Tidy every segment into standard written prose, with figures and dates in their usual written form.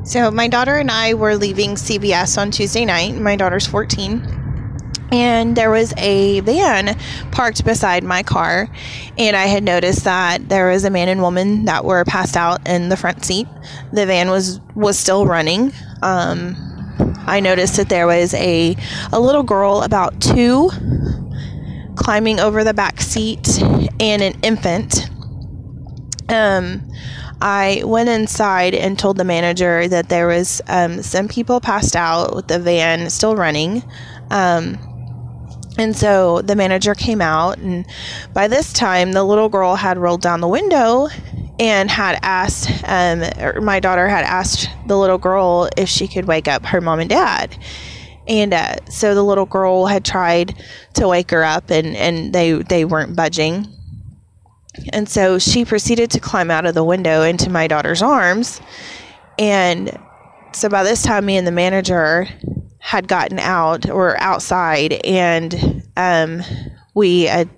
So my daughter and I were leaving CVS on Tuesday night. My daughter's 14. And there was a van parked beside my car. And I had noticed that there was a man and woman that were passed out in the front seat. The van was still running. I noticed that there was a little girl about 2 climbing over the back seat and an infant. I went inside and told the manager that there was some people passed out with the van still running. And so the manager came out, and by this time the little girl had rolled down the window and had asked, my daughter had asked the little girl if she could wake up her mom and dad. And so the little girl had tried to wake her up, and they weren't budging. And so she proceeded to climb out of the window into my daughter's arms. And so by this time, me and the manager had gotten out or outside, and we had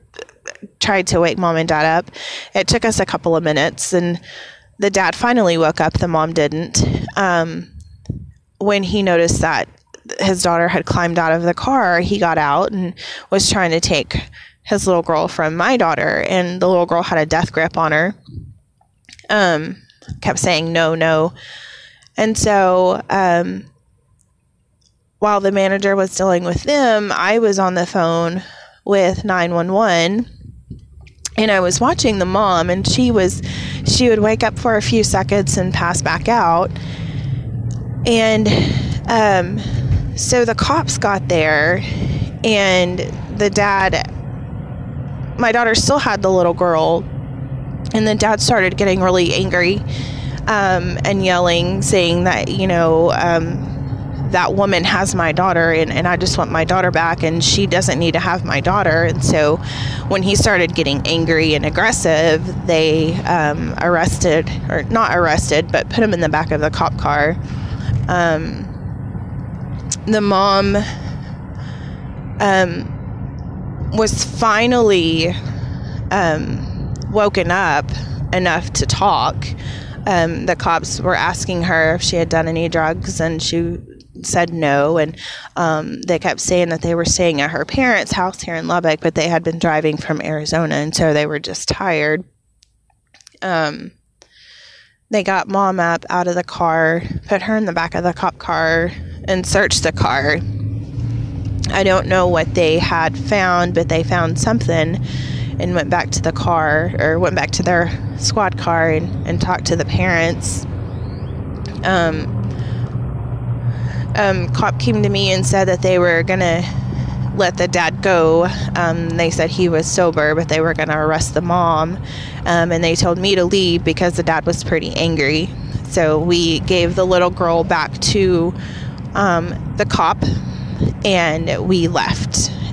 tried to wake mom and dad up. It took us a couple of minutes, and the dad finally woke up. The mom didn't. When he noticed that his daughter had climbed out of the car, he got out and was trying to take his little girl from my daughter, and the little girl had a death grip on her. Kept saying no, no. And so while the manager was dealing with them, I was on the phone with 911, and I was watching the mom, and she would wake up for a few seconds and pass back out. And so the cops got there, and the dad, my daughter still had the little girl, and the dad started getting really angry and yelling, saying that, that woman has my daughter, and I just want my daughter back, and she doesn't need to have my daughter. And so when he started getting angry and aggressive, they not arrested, but put him in the back of the cop car. The mom was finally woken up enough to talk. The cops were asking her if she had done any drugs, and she said no. And they kept saying that they were staying at her parents' house here in Lubbock, but they had been driving from Arizona, and so they were just tired. They got mom up out of the car, put her in the back of the cop car, and searched the car. I don't know what they had found, but they found something and went back to the car, or went back to their squad car and talked to the parents. Cop came to me and said that they were going to let the dad go. They said he was sober, but they were going to arrest the mom. And they told me to leave because the dad was pretty angry. So we gave the little girl back to the cop, and we left.